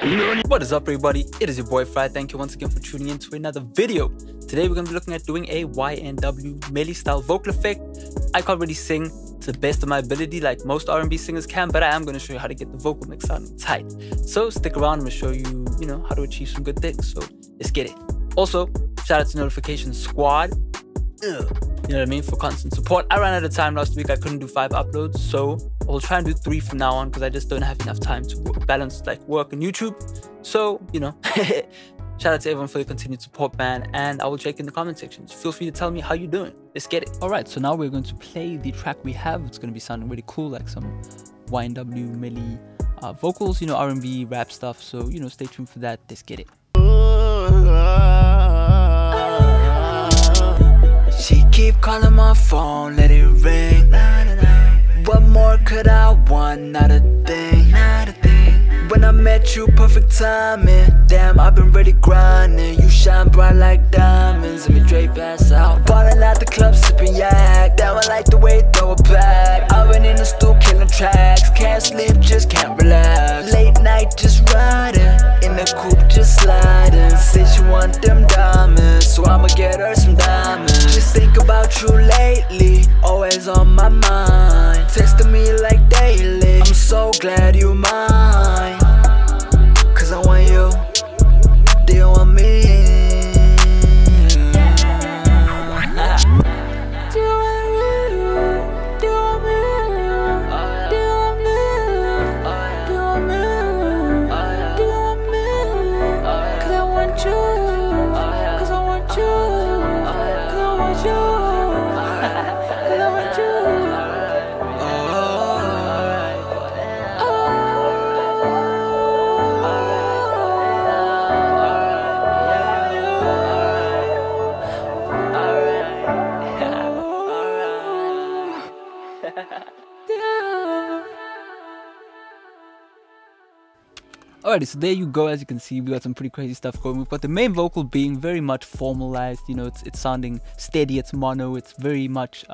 What is up, everybody? It is your boy Farai. Thank you once again for tuning in to another video. Today we're going to be looking at doing a YNW Melly style vocal effect. I can't really sing to the best of my ability like most R&B singers can, but I am going to show you how to get the vocal mix sounding tight. So stick around, I'm going to show you, how to achieve some good things. So let's get it. Also, shout out to Notification Squad. You know what I mean? For constant support. I ran out of time last week. I couldn't do 5 uploads, so I'll try and do 3 from now on because I just don't have enough time to balance like work and YouTube. So, shout out to everyone for the continued support, man. And I will check in the comment sections. Feel free to tell me how you're doing. Let's get it. Alright, so now we're going to play the track we have. It's going to be sounding really cool, like some YNW Melly vocals, R&B, rap stuff. So, stay tuned for that. Let's get it. She keep calling my phone, let it ring. What more could I want? Not a thing. When I met you, perfect timing. Damn, I've been really grinding. You shine bright like diamonds. Let me drape ass out. Ballin' at the club, sipping yak. Damn, I like the way you throw it back. I've been in the stool, killing tracks. Can't sleep, just can't relax. Late night, just riding. In the coupe, just sliding. Say she want them diamonds, so I'ma get her some diamonds. Just think about you lately, always on my mind. Texting me like daily. I'm so glad you mine. Cause I want you, do you want me? Alrighty, so there you go. As you can see, we got some pretty crazy stuff going. We've got the main vocal being very much formalized, it's sounding steady, it's mono, it's very much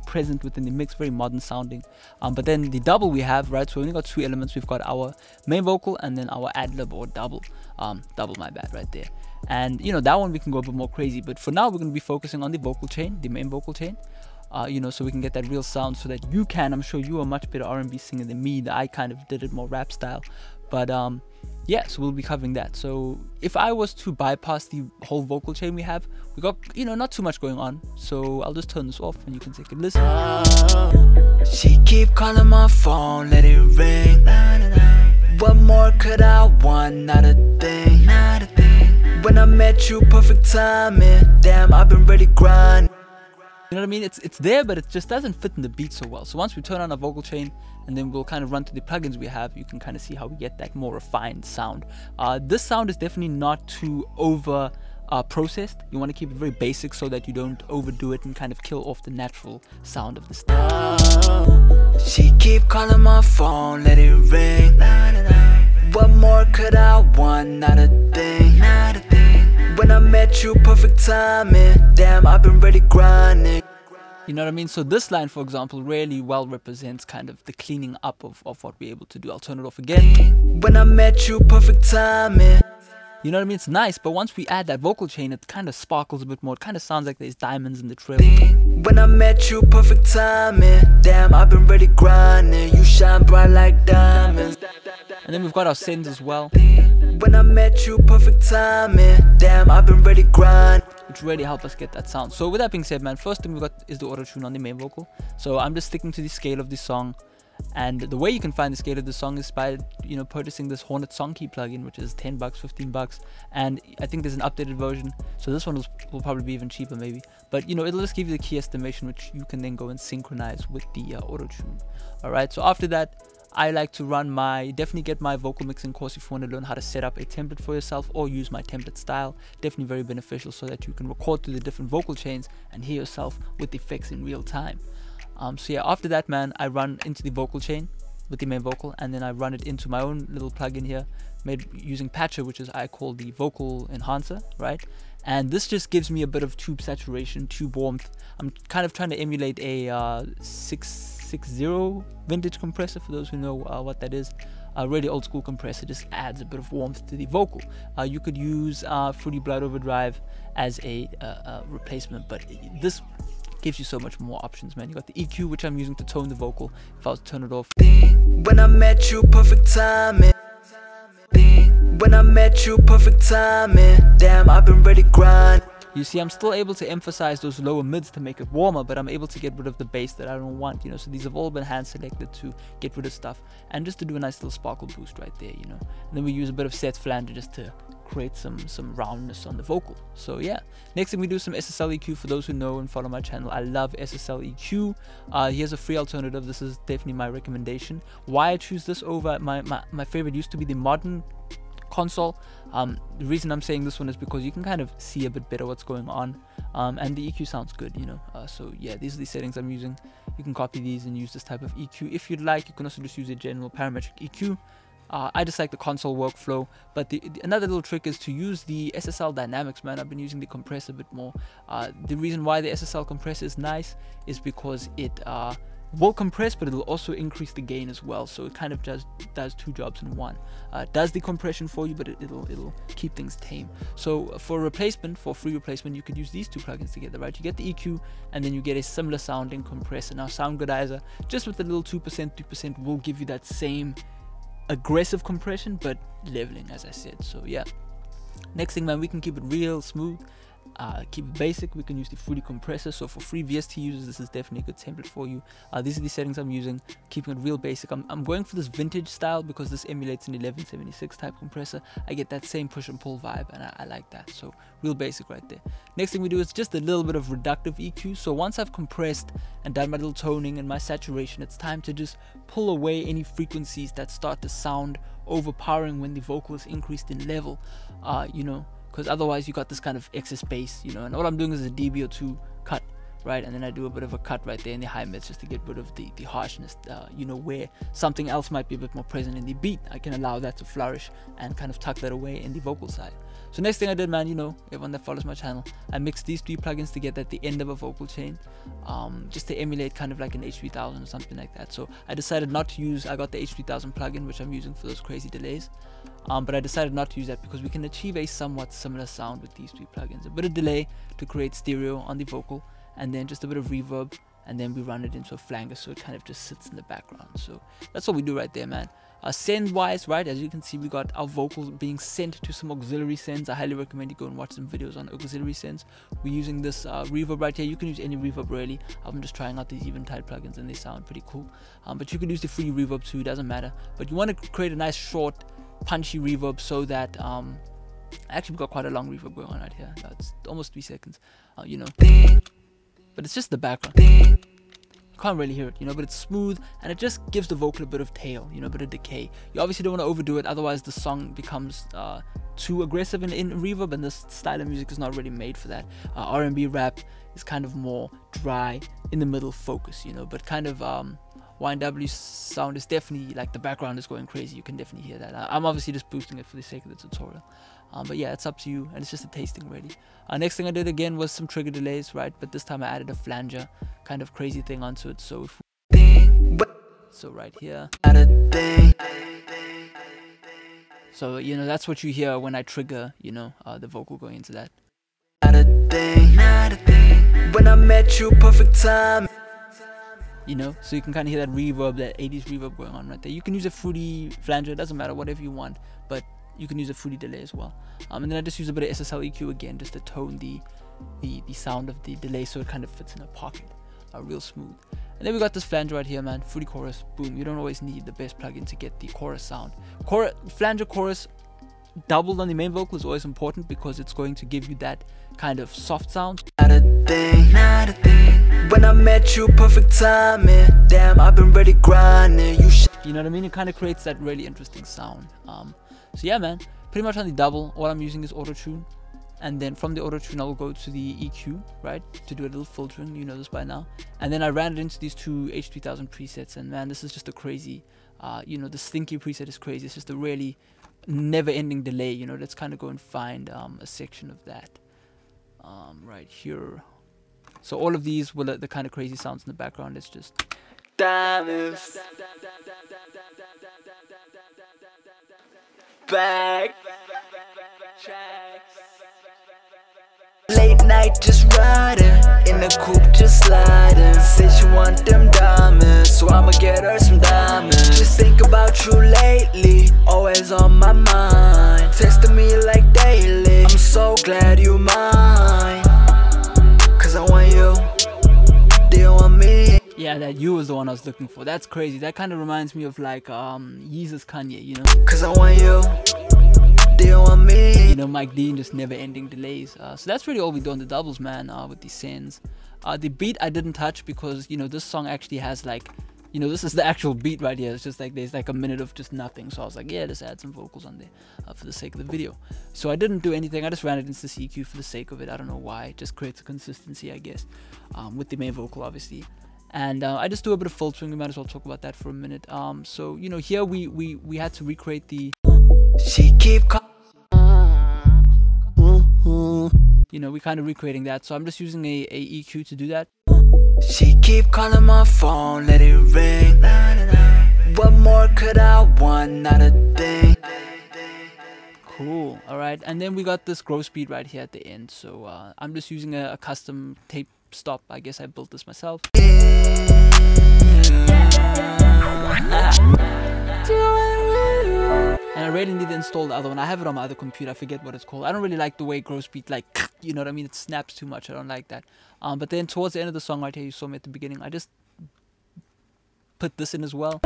present within the mix, very modern sounding. But then the double we have, right, so we only got 2 elements. We've got our main vocal and then our ad-lib or double, my bad, right there. And that one we can go a bit more crazy, but for now we're going to be focusing on the vocal chain, the main vocal chain. So we can get that real sound, so that you can, I'm sure you are a much better R&B singer than me, that I kind of did it more rap style. But yeah, so we'll be covering that. So if I was to bypass the whole vocal chain we have, we got not too much going on, so I'll just turn this off and you can take a listen. She keep calling my phone, let it ring. What more could I want? Not a thing. When I met you, perfect timing. Damn, I've been really grinding. You know what I mean? It's there, but it just doesn't fit in the beat so well. So once we turn on our vocal chain and then we'll kind of run to the plugins we have, you can kind of see how we get that more refined sound. This sound is definitely not too over processed. You want to keep it very basic so that you don't overdo it and kind of kill off the natural sound of the style. She keep calling my phone, let it ring. What more could I want? Not a thing. When I met you, perfect timing. Damn, I've been really grinding. You know what I mean? So this line, for example, really well represents kind of the cleaning up of what we're able to do. I'll turn it off again. When I met you, perfect timing. You know what I mean? It's nice, but once we add that vocal chain, it kind of sparkles a bit more. It kind of sounds like there's diamonds in the treble. When I met you, perfect timing. Damn, I've been really grinding. You shine bright like diamonds. And then we've got our sends as well. When I met you, perfect timing. Damn, I've been really grinding. Which really help us get that sound. So with that being said, man, first thing we got is the auto-tune on the main vocal. So I'm just sticking to the scale of the song. And the way you can find the scale of the song is by purchasing this Hornet Song Key plugin, which is $10, $15, and I think there's an updated version, so this one will probably be even cheaper maybe, but it'll just give you the key estimation, which you can then go and synchronize with the auto tune. Alright, so after that, I like to run definitely get my vocal mixing course if you want to learn how to set up a template for yourself or use my template style. Definitely very beneficial so that you can record through the different vocal chains and hear yourself with effects in real time. So yeah, after that, man, I run into the vocal chain with the main vocal, and then I run it into my own little plugin here made using Patcher, which is I call the vocal enhancer, right? And this just gives me a bit of tube saturation, tube warmth. I'm kind of trying to emulate a 660 vintage compressor, for those who know what that is. really old school compressor just adds a bit of warmth to the vocal. You could use Fruity Blood Overdrive as a replacement, but this gives you so much more options, man. You got the EQ, which I'm using to tone the vocal. If I was to turn it off, when I met you, perfect timing. When I met you, perfect timing. Damn, I've been ready grind. you see I'm still able to emphasize those lower mids to make it warmer, but I'm able to get rid of the bass that I don't want, you know. So these have all been hand selected to get rid of stuff and just to do a nice little sparkle boost right there, you know. And then we use a bit of set flanger just to create some roundness on the vocal. So yeah, next thing we do some Ssl Eq. For those who know and follow my channel, I love Ssl Eq. Here's a free alternative. This is definitely my recommendation. Why I choose this over my favorite used to be the modern console. The reason I'm saying this one is because you can kind of see a bit better what's going on, and the EQ sounds good, you know. So yeah, these are the settings I'm using. You can copy these and use this type of EQ if you'd like. You can also just use a general parametric EQ. I just like the console workflow, but another little trick is to use the SSL dynamics, man. I've been using the compressor a bit more. The reason why the SSL compressor is nice is because it will compress, but it'll also increase the gain as well. So it kind of does two jobs in one. Does the compression for you, but it'll keep things tame. So for replacement, for free replacement, you could use these two plugins together, right? You get the EQ, and then you get a similar sounding compressor. Now Sound Godizer, just with a little 2%, 3%, will give you that same aggressive compression, but leveling, as I said. So yeah, next thing, man, we can keep it real smooth, keep it basic. We can use the Fruity compressor. So for free VST users, this is definitely a good template for you. These are the settings I'm using, keeping it real basic. I'm going for this vintage style because this emulates an 1176 type compressor. I get that same push and pull vibe, and I like that. So real basic right there. Next thing we do is just a little bit of reductive EQ. So once I've compressed and done my little toning and my saturation, it's time to just pull away any frequencies that start to sound overpowering when the vocal is increased in level, you know, because otherwise you got this kind of excess bass, you know. And all I'm doing is a dB or two cut, right? And then I do a bit of a cut right there in the high mids just to get rid of the harshness, you know, where something else might be a bit more present in the beat. I can allow that to flourish and kind of tuck that away in the vocal side. So next thing I did, man, you know, everyone that follows my channel, I mixed these three plugins together at the end of a vocal chain, just to emulate kind of like an H3000 or something like that. So I decided not to use, I got the H3000 plugin, which I'm using for those crazy delays, but I decided not to use that because we can achieve a somewhat similar sound with these three plugins. A bit of delay to create stereo on the vocal, and then just a bit of reverb, and then we run it into a flanger so it kind of just sits in the background. So that's what we do right there, man. Send wise, right, as you can see, we got our vocals being sent to some auxiliary sends. I highly recommend you go and watch some videos on auxiliary sends. We're using this reverb right here. You can use any reverb really. I'm just trying out these Eventide plugins and they sound pretty cool, but you can use the free reverb too, doesn't matter. But you want to create a nice short punchy reverb so that actually we've got quite a long reverb going on right here. It's almost 3 seconds, you know, but it's just the background. Can't really hear it, you know, but it's smooth and it just gives the vocal a bit of tail, you know, a bit of decay. You obviously don't want to overdo it, otherwise the song becomes too aggressive in reverb, and this style of music is not really made for that. R&B rap is kind of more dry, in the middle focus, you know, but kind of YNW sound is definitely like the background is going crazy. You can definitely hear that. I'm obviously just boosting it for the sake of the tutorial, but yeah, it's up to you, and it's just a tasting ready. Next thing I did again was some trigger delays, right, but this time I added a flanger kind of crazy thing onto it. So so right here, so you know, that's what you hear when I trigger, you know, the vocal going into that. When I met you, perfect time. You know, so you can kind of hear that reverb, that 80s reverb going on right there. You can use a Fruity flanger, it doesn't matter, whatever you want, but you can use a Fruity delay as well. And then I just use a bit of Ssl Eq again, just to tone the sound of the delay so it kind of fits in a pocket, real smooth. And then we got this flanger right here, man. Fruity chorus, boom. You don't always need the best plugin to get the chorus sound. Flanger chorus doubled on the main vocal is always important because it's going to give you that kind of soft sound. When I met you, perfect timing. Damn, I've been ready grinding. You know what I mean? It kind of creates that really interesting sound. So yeah, man, pretty much on the double, all I'm using is auto-tune, and then from the auto-tune I'll go to the EQ, right, to do a little filtering. You know this by now. And then I ran it into these two H3000 presets, and man, this is just a crazy, you know, the stinky preset is crazy. It's just a really never-ending delay, you know. Let's kind of go and find a section of that right here. So all of these will the kind of crazy sounds in the background. It's just back. Late night just riding, in the coupe just sliding. Say she want them diamonds, so I'ma get her some diamonds. Just think about you lately, always on my mind. Texting me like daily, I'm so glad you mine. Cause I want you, do you want me? Yeah, that you was the one I was looking for. That's crazy. That kind of reminds me of like Yeezus Kanye, you know? Cause I want you, do you want me? You know, Mike Dean, just never ending delays. So that's really all we do on the doubles, man, with these sends. The beat I didn't touch because, you know, this song actually has like, you know, this is the actual beat right here. It's just like there's like a minute of just nothing. So I was like, yeah, let's add some vocals on there for the sake of the video. So I didn't do anything. I just ran it into Ssl Eq for the sake of it. I don't know why. It just creates a consistency, I guess, with the main vocal, obviously. And I just do a bit of filtering. We might as well talk about that for a minute. So, you know, here we had to recreate the... She keep You know, we're kind of recreating that. So I'm just using a EQ to do that. She keep calling my phone, let it ring. What more could I want? Not a thing. Cool. Alright, and then we got this grow speed right here at the end. So I'm just using a custom tape stop. I guess I built this myself. And I really need to install the other one. I have it on my other computer. I forget what it's called. I don't really like the way grow speed, like, you know what I mean? It snaps too much. I don't like that. But then towards the end of the song right here, you saw me at the beginning, I just put this in as well.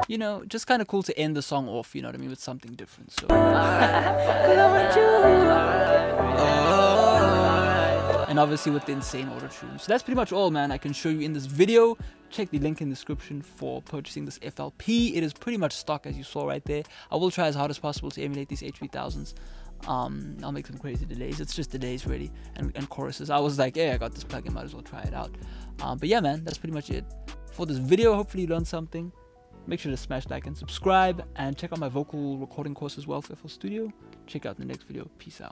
You know, just kind of cool to end the song off, you know what I mean, with something different. So and obviously with the insane auto tune. So that's pretty much all, man. I can show you in this video. Check the link in the description for purchasing this FLP. It is pretty much stock, as you saw right there. I will try as hard as possible to emulate these H3000s. I'll make some crazy delays. It's just delays really, and choruses. I was like, hey, I got this plugin, might as well try it out. But yeah, man, that's pretty much it for this video. Hopefully you learned something. Make sure to smash like and subscribe, and check out my vocal recording course as well for FL Studio. Check out the next video. Peace out.